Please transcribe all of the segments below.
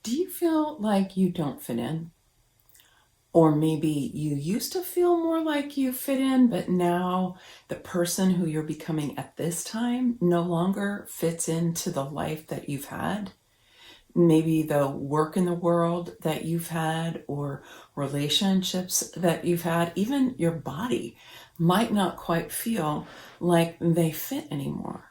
Do you feel like you don't fit in? Or maybe you used to feel more like you fit in, but now the person who you're becoming at this time no longer fits into the life that you've had. Maybe the work in the world that you've had, or relationships that you've had, even your body might not quite feel like they fit anymore.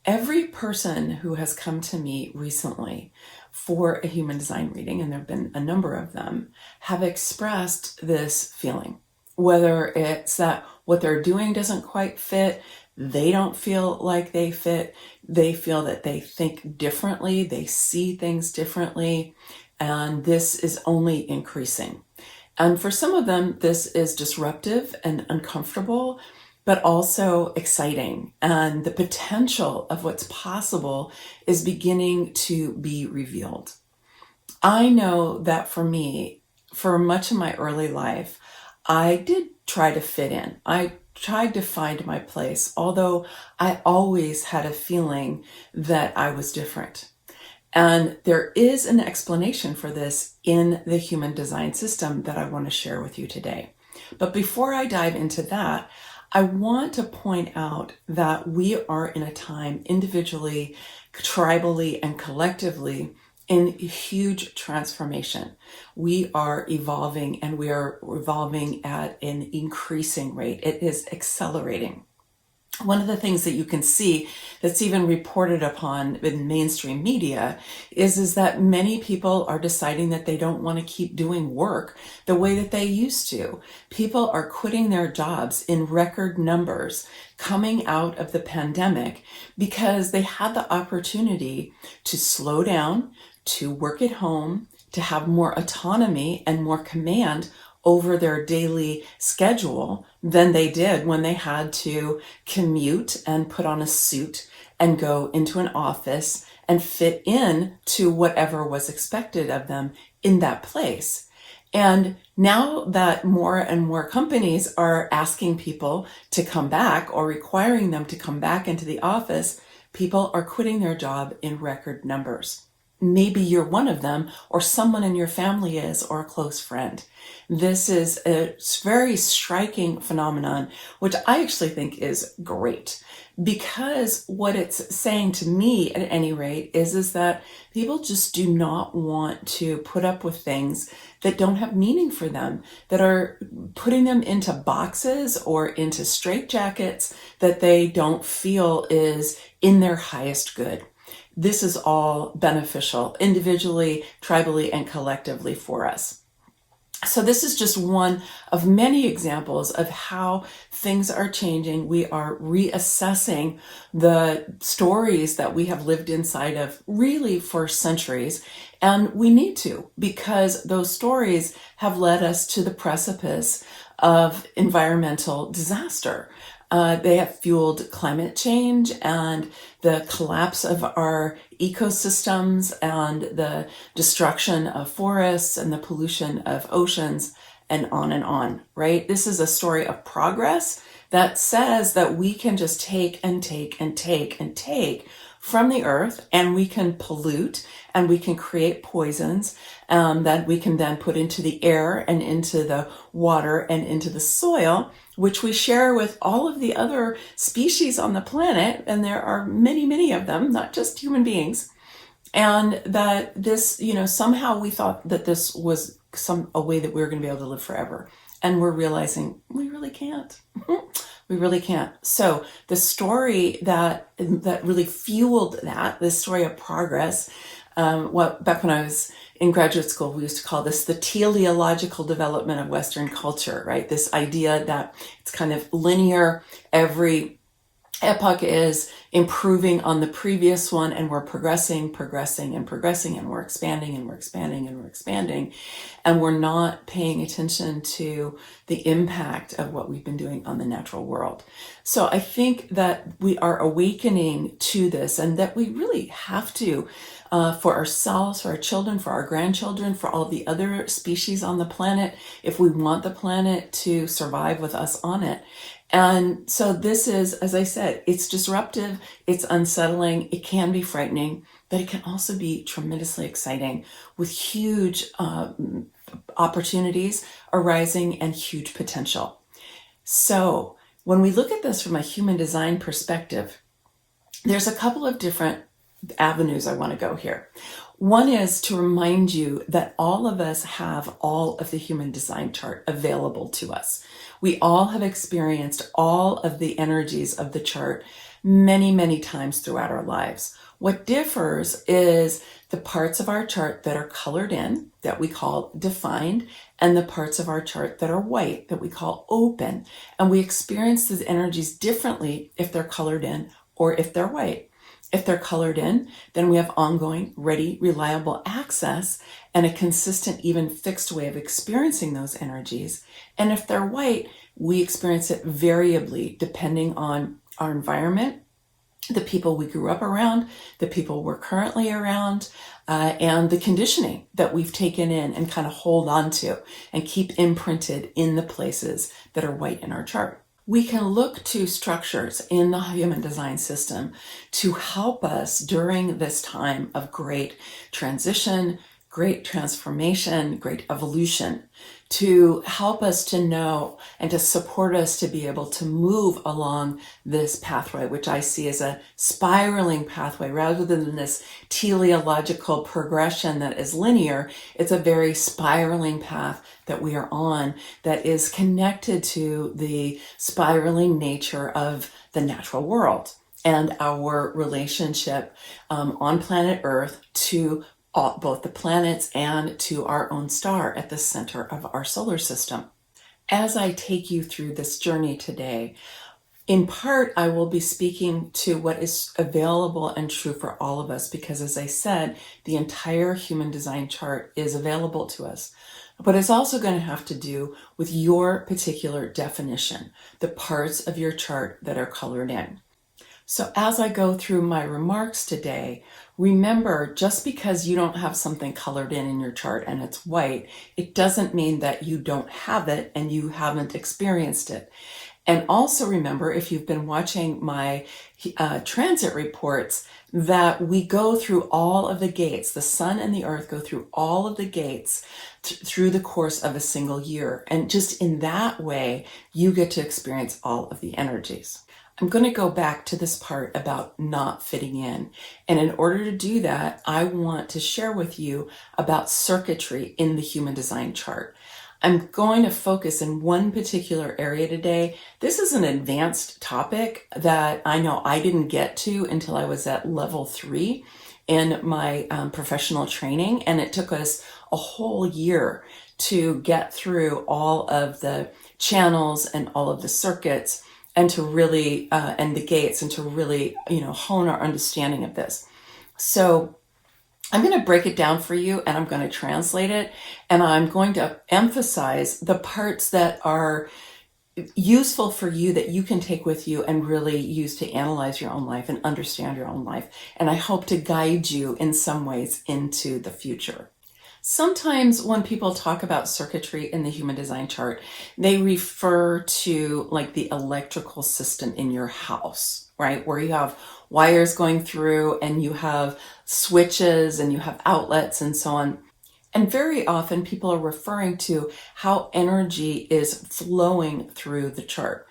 Every person who has come to me recently for a human design reading, and there have been a number of them, have expressed this feeling. Whether it's that what they're doing doesn't quite fit, they don't feel like they fit, they feel that they think differently, they see things differently, and this is only increasing. And for some of them, this is disruptive and uncomfortable, but also exciting. And the potential of what's possible is beginning to be revealed. I know that for me, for much of my early life, I did try to fit in. I tried to find my place, although I always had a feeling that I was different. And there is an explanation for this in the human design system that I want to share with you today. But before I dive into that, I want to point out that we are in a time individually, tribally, and collectively in huge transformation. We are evolving, and we are evolving at an increasing rate. It is accelerating. One of the things that you can see that's even reported upon in mainstream media is that many people are deciding that they don't want to keep doing work the way that they used to. People are quitting their jobs in record numbers coming out of the pandemic because they had the opportunity to slow down, to work at home, to have more autonomy and more command over their daily schedule than they did when they had to commute and put on a suit and go into an office and fit in to whatever was expected of them in that place. And now that more and more companies are asking people to come back or requiring them to come back into the office, people are quitting their job in record numbers. Maybe you're one of them, or someone in your family is, or a close friend. This is a very striking phenomenon, which I actually think is great, because what it's saying to me at any rate is that people just do not want to put up with things that don't have meaning for them, that are putting them into boxes or into straitjackets that they don't feel is in their highest good. This is all beneficial individually, tribally, and collectively for us. So this is just one of many examples of how things are changing. We are reassessing the stories that we have lived inside of really for centuries. And we need to, because those stories have led us to the precipice of environmental disaster. They have fueled climate change and the collapse of our ecosystems and the destruction of forests and the pollution of oceans and on, right? This is a story of progress that says that we can just take and take and take and take from the earth, and we can pollute and we can create poisons that we can then put into the air and into the water and into the soil, which we share with all of the other species on the planet. And there are many, many of them, not just human beings. And that this, somehow we thought that this was a way that we were going to be able to live forever. And we're realizing we really can't. We really can't. So the story that really fueled that, this story of progress, back when I was in graduate school, we used to call this the teleological development of Western culture, right? This idea that it's kind of linear. Every epoch is improving on the previous one, and we're progressing, and we're expanding, and we're not paying attention to the impact of what we've been doing on the natural world. So I think that we are awakening to this, and that we really have to, for ourselves, for our children, for our grandchildren, for all the other species on the planet, if we want the planet to survive with us on it. And so this is, as I said, it's disruptive, it's unsettling, it can be frightening, but it can also be tremendously exciting with huge opportunities arising and huge potential. So when we look at this from a human design perspective, there's a couple of different avenues I want to go here. One is to remind you that all of us have all of the human design chart available to us. We all have experienced all of the energies of the chart many, many times throughout our lives. What differs is the parts of our chart that are colored in, that we call defined, and the parts of our chart that are white, that we call open. And we experience these energies differently if they're colored in or if they're white. If they're colored in, then we have ongoing, ready, reliable access and a consistent, even fixed way of experiencing those energies. And if they're white, we experience it variably depending on our environment, the people we grew up around, the people we're currently around, and the conditioning that we've taken in and kind of hold on to and keep imprinted in the places that are white in our chart. We can look to structures in the human design system to help us during this time of great transition, great transformation, great evolution, to help us to know and to support us to be able to move along this pathway, which I see as a spiraling pathway rather than this teleological progression that is linear. It's a very spiraling path that we are on that is connected to the spiraling nature of the natural world and our relationship on planet Earth to both the planets and to our own star at the center of our solar system. As I take you through this journey today, in part, I will be speaking to what is available and true for all of us, because as I said, the entire human design chart is available to us. But it's also going to have to do with your particular definition, the parts of your chart that are colored in. So as I go through my remarks today, remember, just because you don't have something colored in your chart and it's white, it doesn't mean that you don't have it and you haven't experienced it. And also remember, if you've been watching my transit reports, that we go through all of the gates. The sun and the earth go through all of the gates through the course of a single year. And just in that way, you get to experience all of the energies. I'm going to go back to this part about not fitting in. And in order to do that, I want to share with you about circuitry in the human design chart. I'm going to focus in one particular area today. This is an advanced topic that I know I didn't get to until I was at level 3 in my professional training. And it took us a whole year to get through all of the channels and all of the circuits and to really, and the gates, and to really, hone our understanding of this. So I'm going to break it down for you and I'm going to translate it, and I'm going to emphasize the parts that are useful for you that you can take with you and really use to analyze your own life and understand your own life. And I hope to guide you in some ways into the future. Sometimes when people talk about circuitry in the human design chart, they refer to like the electrical system in your house, right? Where you have wires going through and you have switches and you have outlets and so on. And very often people are referring to how energy is flowing through the chart.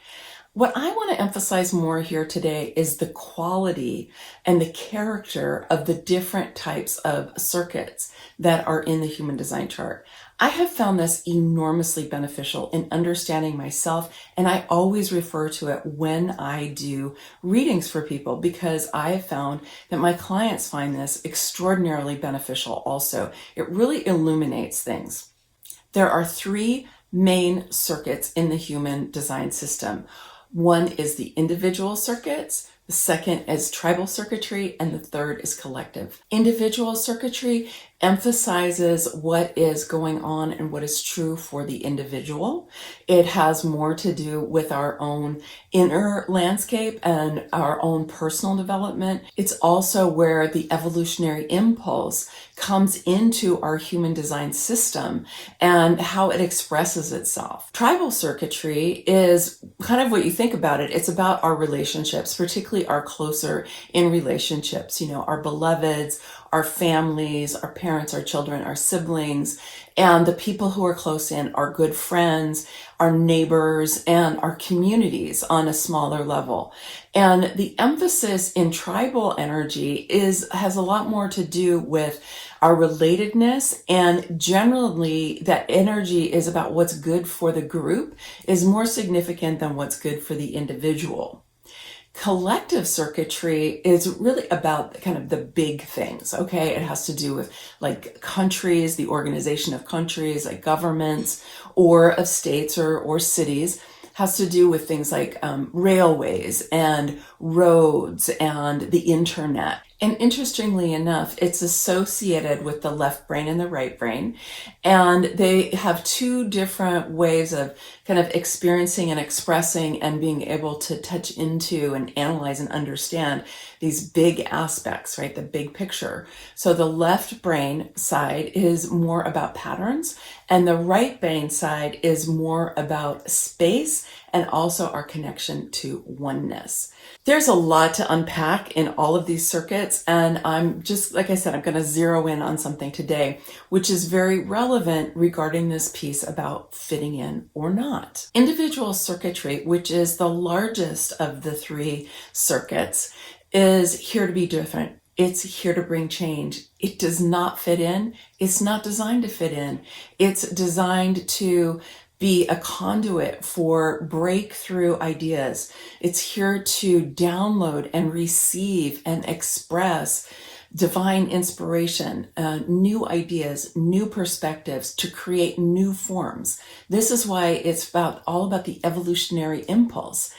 What I want to emphasize more here today is the quality and the character of the different types of circuits that are in the human design chart. I have found this enormously beneficial in understanding myself, and I always refer to it when I do readings for people, because I have found that my clients find this extraordinarily beneficial also. It really illuminates things. There are 3 main circuits in the human design system. One is the individual circuits, the second is tribal circuitry, and the third is collective. Individual circuitry emphasizes what is going on and what is true for the individual. It has more to do with our own inner landscape and our own personal development. It's also where the evolutionary impulse comes into our human design system and how it expresses itself. Tribal circuitry is kind of what you think about it. It's about our relationships, particularly our closer in relationships, our beloveds, our families, our parents, our children, our siblings, and the people who are close in, our good friends, our neighbors, and our communities on a smaller level. And the emphasis in tribal energy has a lot more to do with our relatedness, and generally that energy is about what's good for the group is more significant than what's good for the individual. Collective circuitry is really about kind of the big things, okay? It has to do with like countries, the organization of countries, like governments, or of states or cities. Has to do with things like railways and roads and the internet. And interestingly enough, it's associated with the left brain and the right brain. And they have two different ways of kind of experiencing and expressing and being able to touch into and analyze and understand these big aspects, right? The big picture. So the left brain side is more about patterns, and the right brain side is more about space and also our connection to oneness. There's a lot to unpack in all of these circuits, and I'm just, like I said, I'm going to zero in on something today, which is very relevant regarding this piece about fitting in or not. Individual circuitry, which is the largest of the three circuits, is here to be different. It's here to bring change. It does not fit in. It's not designed to fit in. It's designed to be a conduit for breakthrough ideas. It's here to download and receive and express divine inspiration, new ideas, new perspectives, to create new forms. This is why it's all about the evolutionary impulse.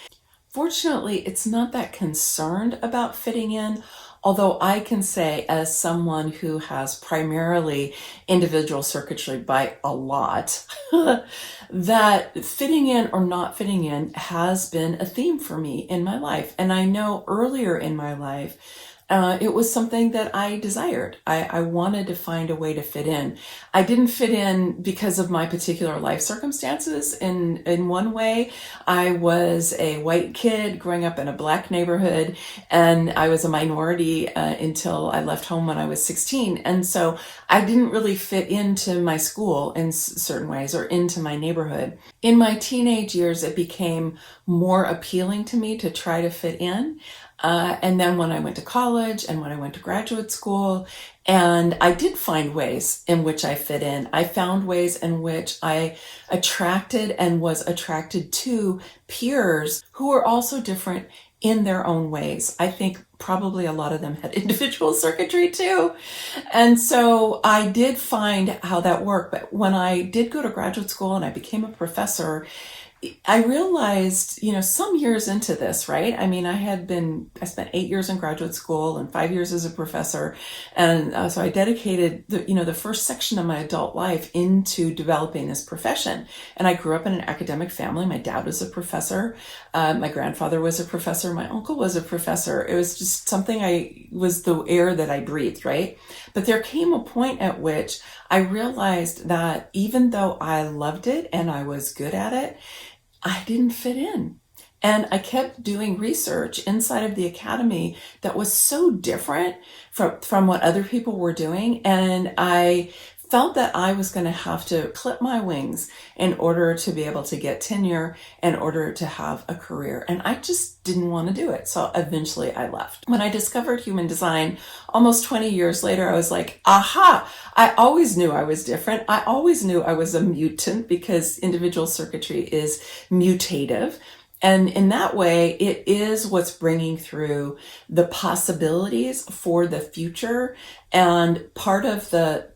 Fortunately, it's not that concerned about fitting in, although I can say, as someone who has primarily individual circuitry by a lot, that fitting in or not fitting in has been a theme for me in my life. And I know earlier in my life, it was something that I desired. I wanted to find a way to fit in. I didn't fit in because of my particular life circumstances. In one way, I was a white kid growing up in a black neighborhood, and I was a minority until I left home when I was 16. And so I didn't really fit into my school in certain ways or into my neighborhood. In my teenage years, it became more appealing to me to try to fit in. And then when I went to college and when I went to graduate school, and I did find ways in which I fit in. I found ways in which I attracted and was attracted to peers who were also different in their own ways. I think probably a lot of them had individual circuitry too. And so I did find how that worked. But when I did go to graduate school and I became a professor, I realized, some years into this, right? I mean, I spent 8 years in graduate school and 5 years as a professor. And so I dedicated the first section of my adult life into developing this profession. And I grew up in an academic family. My dad was a professor. My grandfather was a professor. My uncle was a professor. It was just something was the air that I breathed, right? But there came a point at which I realized that even though I loved it and I was good at it, I didn't fit in. And I kept doing research inside of the academy that was so different from what other people were doing. And I felt that I was going to have to clip my wings in order to be able to get tenure, in order to have a career. And I just didn't want to do it. So eventually I left. When I discovered human design almost 20 years later, I was like, aha, I always knew I was different. I always knew I was a mutant because individual circuitry is mutative. And in that way, it is what's bringing through the possibilities for the future. And part of the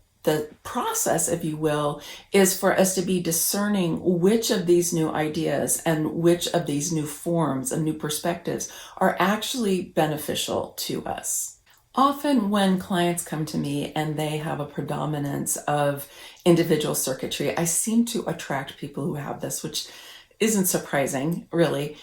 process, if you will, is for us to be discerning which of these new ideas and which of these new forms and new perspectives are actually beneficial to us. Often when clients come to me and they have a predominance of individual circuitry, I seem to attract people who have this, which isn't surprising, really.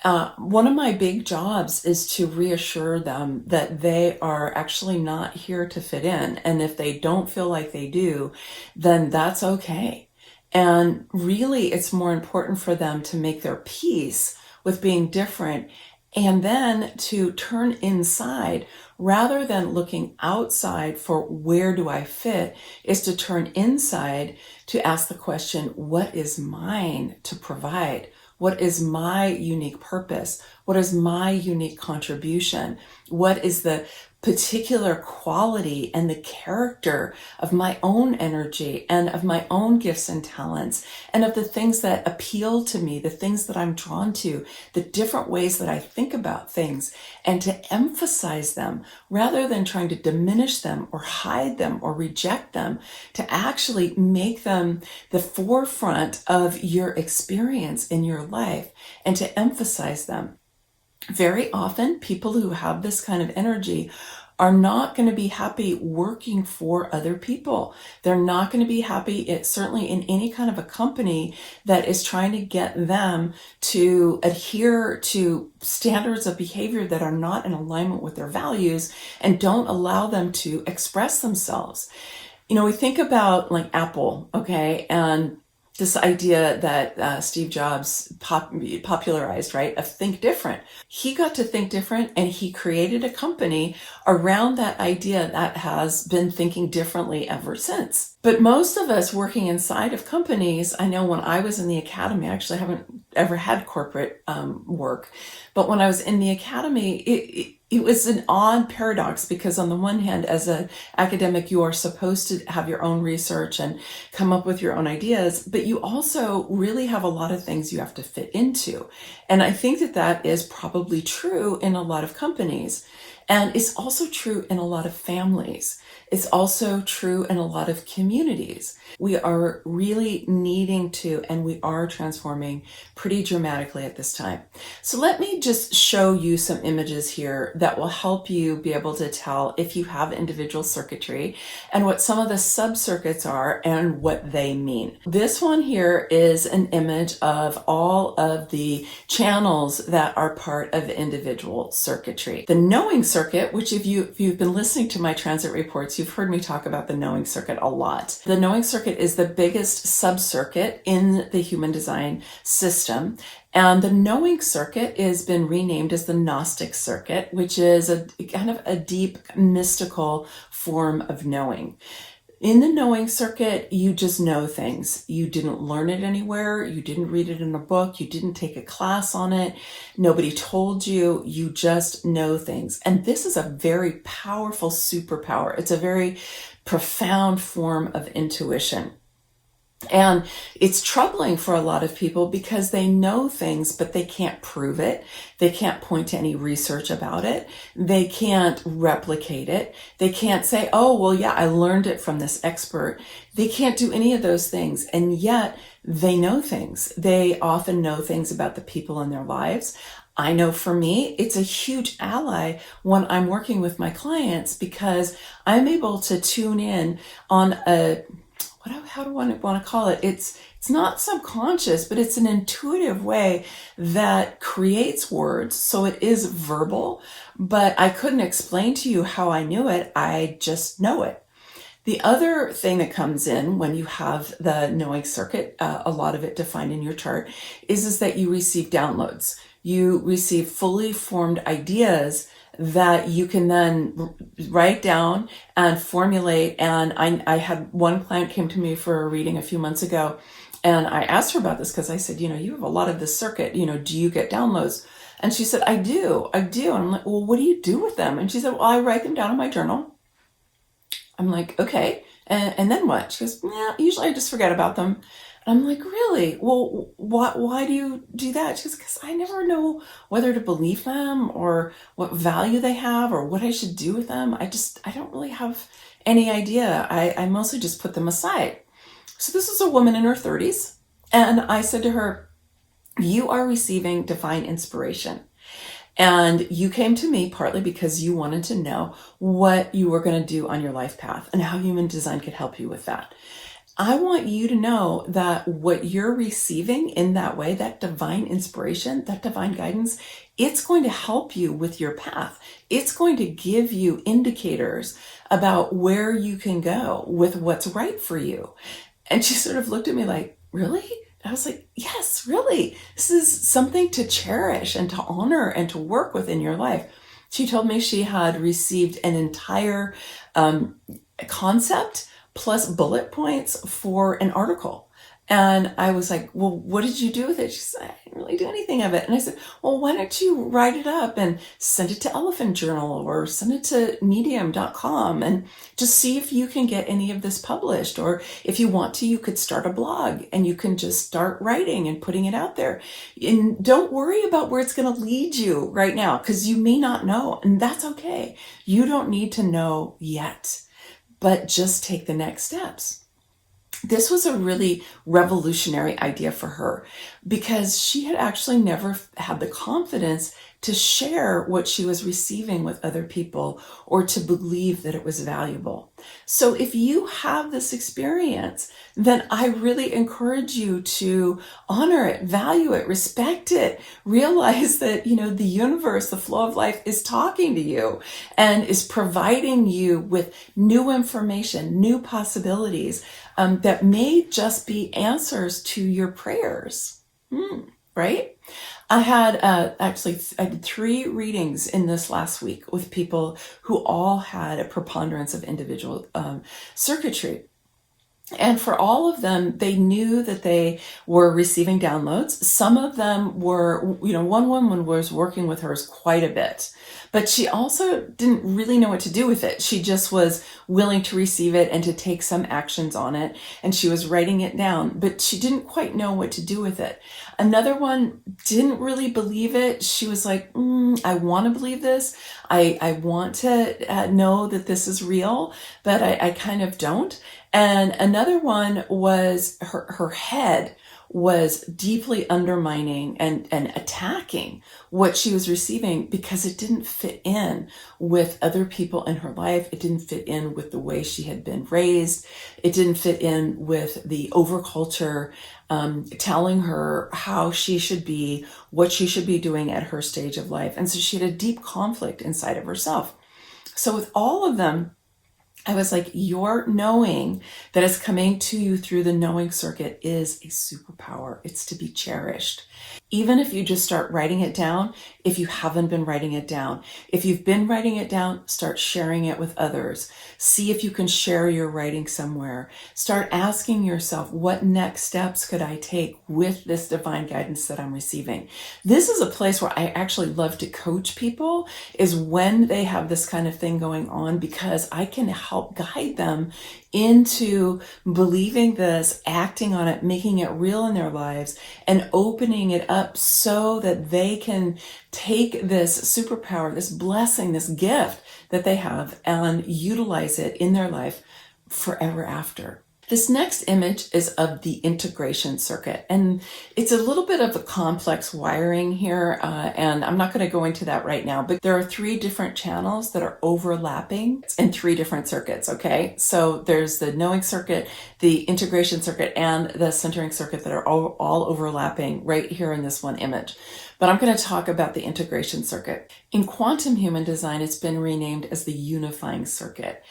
One of my big jobs is to reassure them that they are actually not here to fit in. And if they don't feel like they do, then that's okay. And really, it's more important for them to make their peace with being different and then to turn inside rather than looking outside for where do I fit, is to turn inside to ask the question, what is mine to provide? What is my unique purpose? What is my unique contribution? What is the particular quality and the character of my own energy and of my own gifts and talents and of the things that appeal to me, the things that I'm drawn to, the different ways that I think about things, and to emphasize them rather than trying to diminish them or hide them or reject them, to actually make them the forefront of your experience in your life and to emphasize them. Very often, people who have this kind of energy are not going to be happy working for other people. They're not going to be happy, certainly in any kind of a company that is trying to get them to adhere to standards of behavior that are not in alignment with their values and don't allow them to express themselves. You know, we think about like Apple, okay, and this idea that Steve Jobs popularized, right, of think different. He got to think different and he created a company around that idea that has been thinking differently ever since. But most of us working inside of companies, I know when I was in the academy, I actually haven't ever had corporate work, but when I was in the academy, it was an odd paradox because on the one hand, as an academic, you are supposed to have your own research and come up with your own ideas, but you also really have a lot of things you have to fit into. And I think that that is probably true in a lot of companies. And it's also true in a lot of families. It's also true in a lot of communities. We are really needing to, and we are transforming pretty dramatically at this time. So let me just show you some images here that will help you be able to tell if you have individual circuitry and what some of the sub-circuits are and what they mean. This one here is an image of all of the channels that are part of individual circuitry. The knowing circuit, which if you've been listening to my transit reports, you've heard me talk about the knowing circuit a lot. The knowing circuit is the biggest sub-circuit in the human design system. And the knowing circuit has been renamed as the Gnostic circuit, which is a kind of a deep mystical form of knowing. In the knowing circuit, you just know things. You didn't learn it anywhere. You didn't read it in a book. You didn't take a class on it. Nobody told you. You just know things. And this is a very powerful superpower. It's a very profound form of intuition. And it's troubling for a lot of people because they know things, but they can't prove it. They can't point to any research about it. They can't replicate it. They can't say, oh, well, yeah, I learned it from this expert. They can't do any of those things. And yet they know things. They often know things about the people in their lives. I know for me, it's a huge ally when I'm working with my clients because I'm able to tune in on how do I want to call it? It's not subconscious, but it's an intuitive way that creates words. So it is verbal, but I couldn't explain to you how I knew it. I just know it. The other thing that comes in when you have the knowing circuit, a lot of it defined in your chart, is that you receive downloads. You receive fully formed ideas that you can then write down and formulate. And I had one client came to me for a reading a few months ago, and I asked her about this because I said, you have a lot of this circuit, do you get downloads? And she said, I do. And I'm like, well, what do you do with them? And she said, well, I write them down in my journal. I'm like, okay. And then what? She goes, yeah, usually I just forget about them. And I'm like, really? Well, why do you do that? She goes, because I never know whether to believe them or what value they have or what I should do with them. I don't really have any idea. I mostly just put them aside. So this is a woman in her 30s. And I said to her, you are receiving divine inspiration. And you came to me partly because you wanted to know what you were going to do on your life path and how human design could help you with that. I want you to know that what you're receiving in that way, that divine inspiration, that divine guidance, it's going to help you with your path. It's going to give you indicators about where you can go with what's right for you. And she sort of looked at me like, really? I was like, yes, really. This is something to cherish and to honor and to work with in your life. She told me she had received an entire concept plus bullet points for an article. And I was like, well, what did you do with it? She said, I didn't really do anything of it. And I said, well, why don't you write it up and send it to Elephant Journal or send it to medium.com and just see if you can get any of this published. Or if you want to, you could start a blog and you can just start writing and putting it out there. And don't worry about where it's going to lead you right now, because you may not know, and that's okay. You don't need to know yet, but just take the next steps. This was a really revolutionary idea for her because she had actually never had the confidence to share what she was receiving with other people or to believe that it was valuable. So if you have this experience, then I really encourage you to honor it, value it, respect it, realize that, the universe, the flow of life is talking to you and is providing you with new information, new possibilities that may just be answers to your prayers, right? I had I did 3 readings in this last week with people who all had a preponderance of individual circuitry. And for all of them, they knew that they were receiving downloads. Some of them were, one woman was working with hers quite a bit, but she also didn't really know what to do with it. She just was willing to receive it and to take some actions on it. And she was writing it down, but she didn't quite know what to do with it. Another one didn't really believe it. She was like, I want to believe this. I want to know that this is real, but I kind of don't. And another one was her head was deeply undermining and attacking what she was receiving because it didn't fit in with other people in her life. It didn't fit in with the way she had been raised. It didn't fit in with the overculture telling her how she should be, what she should be doing at her stage of life. And so she had a deep conflict inside of herself. So with all of them, I was like, your knowing that is coming to you through the knowing circuit is a superpower. It's to be cherished. Even if you just start writing it down, if you haven't been writing it down. If you've been writing it down, start sharing it with others. See if you can share your writing somewhere. Start asking yourself, what next steps could I take with this divine guidance that I'm receiving? This is a place where I actually love to coach people, is when they have this kind of thing going on, because I can help guide them into believing this, acting on it, making it real in their lives, and opening it up so that they can take this superpower, this blessing, this gift that they have, and utilize it in their life forever after. This next image is of the integration circuit, and it's a little bit of a complex wiring here, and I'm not going to go into that right now, but there are 3 different channels that are overlapping in 3 different circuits, okay? So there's the knowing circuit, the integration circuit, and the centering circuit that are all overlapping right here in this one image. But I'm going to talk about the integration circuit. In quantum human design, it's been renamed as the unifying circuit.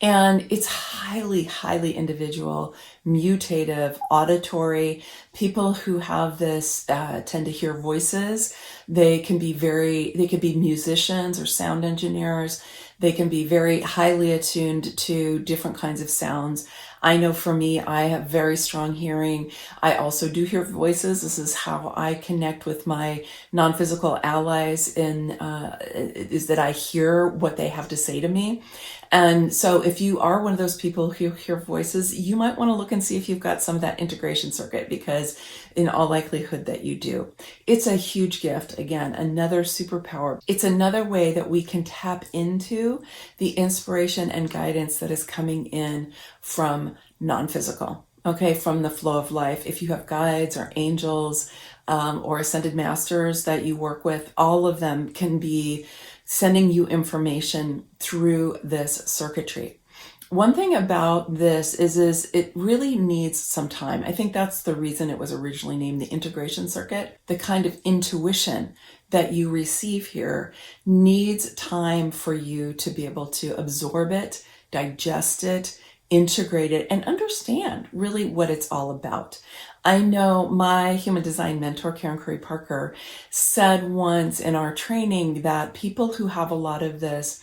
And it's highly, highly individual, mutative, auditory. People who have this tend to hear voices. They could be musicians or sound engineers. They can be very highly attuned to different kinds of sounds. I know for me, I have very strong hearing. I also do hear voices. This is how I connect with my non-physical allies is that I hear what they have to say to me. And so if you are one of those people who hear voices, you might want to look and see if you've got some of that integration circuit, because in all likelihood that you do. It's a huge gift. Again, another superpower. It's another way that we can tap into the inspiration and guidance that is coming in from non-physical, okay, from the flow of life. If you have guides or angels, or ascended masters that you work with, all of them can be sending you information through this circuitry. One thing about this is it really needs some time. I think that's the reason it was originally named the integration circuit. The kind of intuition that you receive here needs time for you to be able to absorb it, digest it, integrate it, and understand really what it's all about. I know my human design mentor, Karen Curry Parker, said once in our training that people who have a lot of this,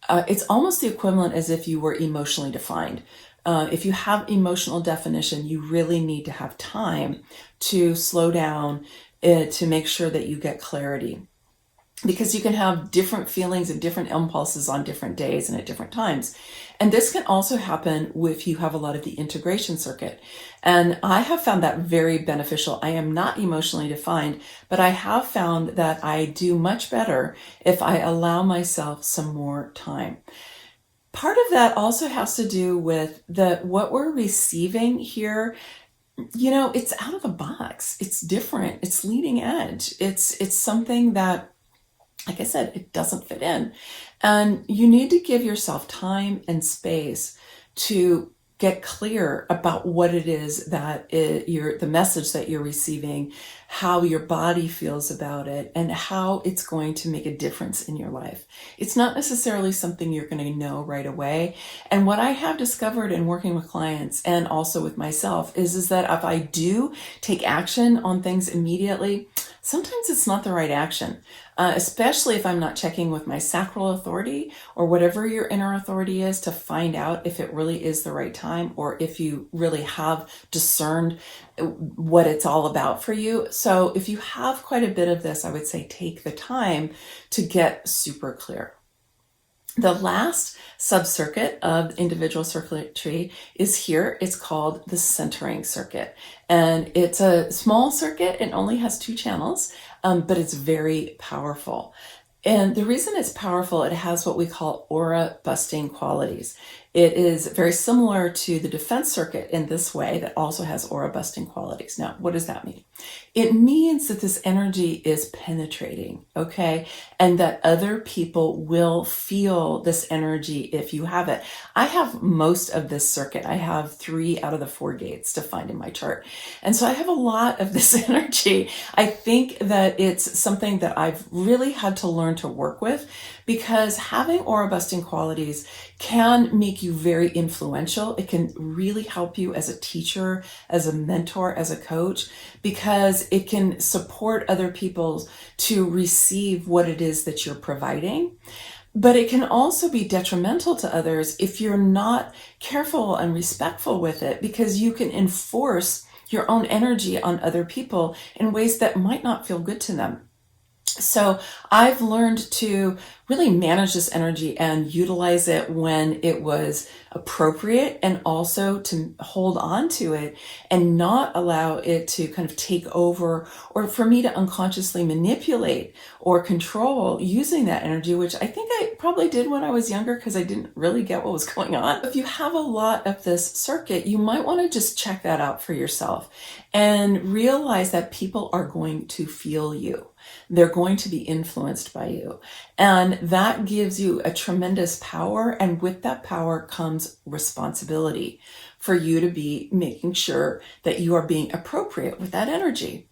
it's almost the equivalent as if you were emotionally defined. If you have emotional definition, you really need to have time to slow down to make sure that you get clarity. Because you can have different feelings and different impulses on different days and at different times. And this can also happen if you have a lot of the integration circuit. And I have found that very beneficial. I am not emotionally defined, but I have found that I do much better if I allow myself some more time. Part of that also has to do with what we're receiving here. You know, it's out of the box. It's different. It's leading edge. It's something that, like I said, it doesn't fit in. And you need to give yourself time and space to get clear about what it is that the message that you're receiving, how your body feels about it, and how it's going to make a difference in your life. It's not necessarily something you're going to know right away. And what I have discovered in working with clients and also with myself is that if I do take action on things immediately, sometimes it's not the right action, especially if I'm not checking with my sacral authority or whatever your inner authority is to find out if it really is the right time or if you really have discerned what it's all about for you. So if you have quite a bit of this, I would say take the time to get super clear. The last sub-circuit of individual circuitry is here. It's called the centering circuit. And it's a small circuit. It only has 2 channels, but it's very powerful. And the reason it's powerful, it has what we call aura busting qualities. It is very similar to the defense circuit in this way that also has aura busting qualities. Now, what does that mean? It means that this energy is penetrating, okay? And that other people will feel this energy if you have it. I have most of this circuit. I have 3 out of the 4 gates defined in my chart. And so I have a lot of this energy. I think that it's something that I've really had to learn to work with because having aura busting qualities can make you very influential. It can really help you as a teacher, as a mentor, as a coach, because it can support other people to receive what it is that you're providing. But it can also be detrimental to others if you're not careful and respectful with it, because you can enforce your own energy on other people in ways that might not feel good to them. So I've learned to really manage this energy and utilize it when it was appropriate, and also to hold on to it and not allow it to kind of take over, or for me to unconsciously manipulate or control using that energy, which I think I probably did when I was younger because I didn't really get what was going on. If you have a lot of this circuit, you might want to just check that out for yourself and realize that people are going to feel you. They're going to be influenced by you. And that gives you a tremendous power. And with that power comes responsibility for you to be making sure that you are being appropriate with that energy.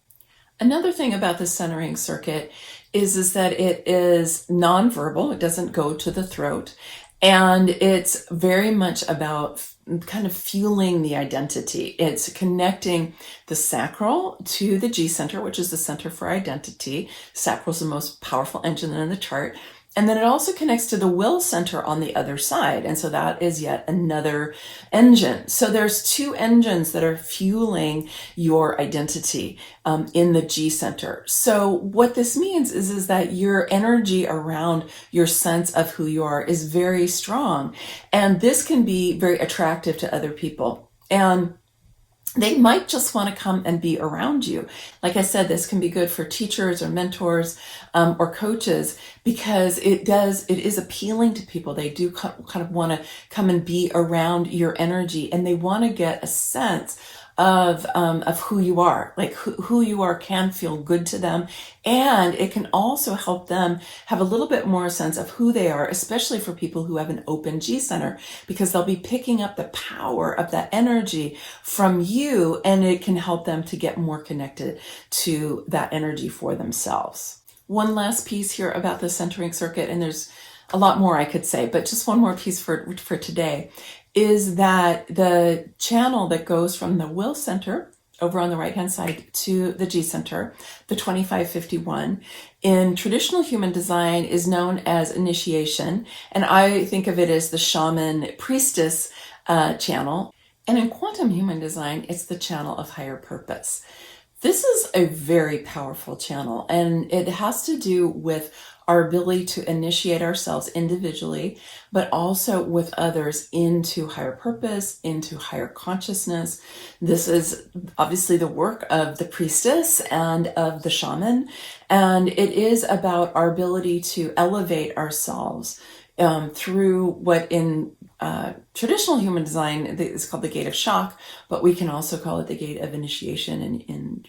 Another thing about the centering circuit is that it is nonverbal. It doesn't go to the throat. And it's very much about kind of fueling the identity. It's connecting the sacral to the G center, which is the center for identity. Sacral is the most powerful engine in the chart. And then it also connects to the will center on the other side. And so that is yet another engine. So there's 2 engines that are fueling your identity in the G center. So what this means is that your energy around your sense of who you are is very strong. And this can be very attractive to other people. And they might just want to come and be around you. Like I said, this can be good for teachers or mentors or coaches, because it is appealing to people. They do kind of want to come and be around your energy, and they want to get a sense of who you are. Like who you are can feel good to them, and it can also help them have a little bit more sense of who they are, especially for people who have an open G center, because they'll be picking up the power of that energy from you, and it can help them to get more connected to that energy for themselves. One last piece here about the centering circuit, and there's a lot more I could say, but just one more piece for today, is that the channel that goes from the will center over on the right hand side to the G center, the 2551, in traditional human design is known as initiation, and I think of it as the shaman priestess channel. And in quantum human design, it's the channel of higher purpose. This is a very powerful channel, and it has to do with our ability to initiate ourselves individually, but also with others into higher purpose, into higher consciousness. This is obviously the work of the priestess and of the shaman, and it is about our ability to elevate ourselves through what in traditional human design is called the gate of shock, but we can also call it the gate of initiation in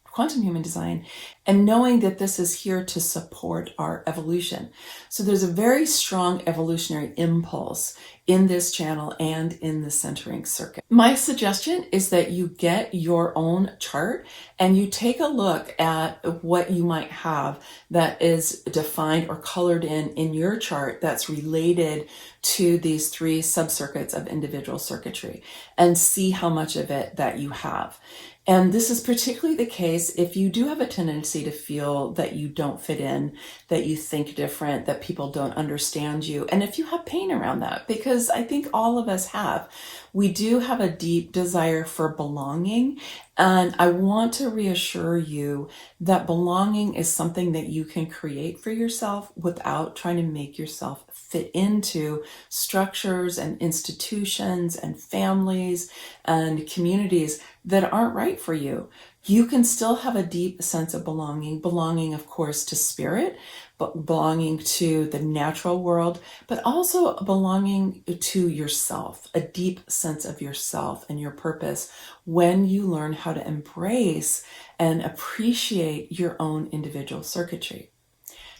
quantum human design, and knowing that this is here to support our evolution. So there's a very strong evolutionary impulse in this channel and in the centering circuit. My suggestion is that you get your own chart and you take a look at what you might have that is defined or colored in your chart that's related to these three subcircuits of individual circuitry, and see how much of it that you have. And this is particularly the case if you do have a tendency to feel that you don't fit in, that you think different, that people don't understand you, and if you have pain around that, because I think all of us have. We do have a deep desire for belonging, and I want to reassure you that belonging is something that you can create for yourself without trying to make yourself fit into structures and institutions and families and communities that aren't right for you. You can still have a deep sense of belonging, of course, to spirit, but belonging to the natural world, but also belonging to yourself, a deep sense of yourself and your purpose when you learn how to embrace and appreciate your own individual circuitry.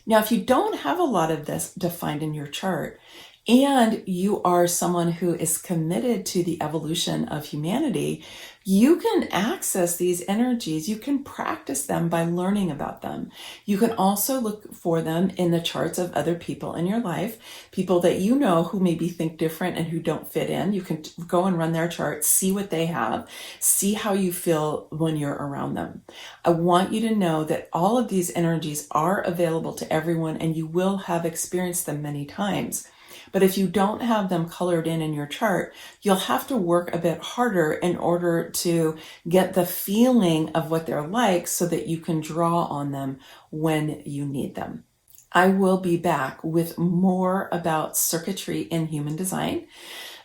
Now, if you don't have a lot of this defined in your chart, and you are someone who is committed to the evolution of humanity, you can access these energies. You can practice them by learning about them. You can also look for them in the charts of other people in your life, people that you know who maybe think different and who don't fit in. You can go and run their charts, see what they have, see how you feel when you're around them. I want you to know that all of these energies are available to everyone, and you will have experienced them many times. But if you don't have them colored in your chart, you'll have to work a bit harder in order to get the feeling of what they're like so that you can draw on them when you need them. I will be back with more about circuitry in human design.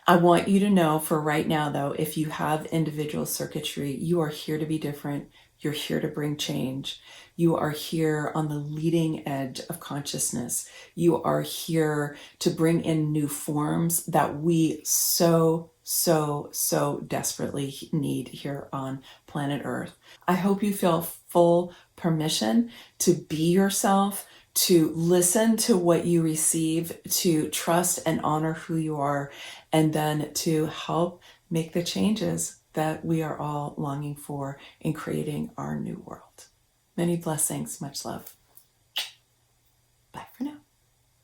I want you to know for right now, though, if you have individual circuitry, you are here to be different. You're here to bring change. You are here on the leading edge of consciousness. You are here to bring in new forms that we so desperately need here on planet Earth. I hope you feel full permission to be yourself, to listen to what you receive, to trust and honor who you are, and then to help make the changes that we are all longing for in creating our new world. Many blessings, much love.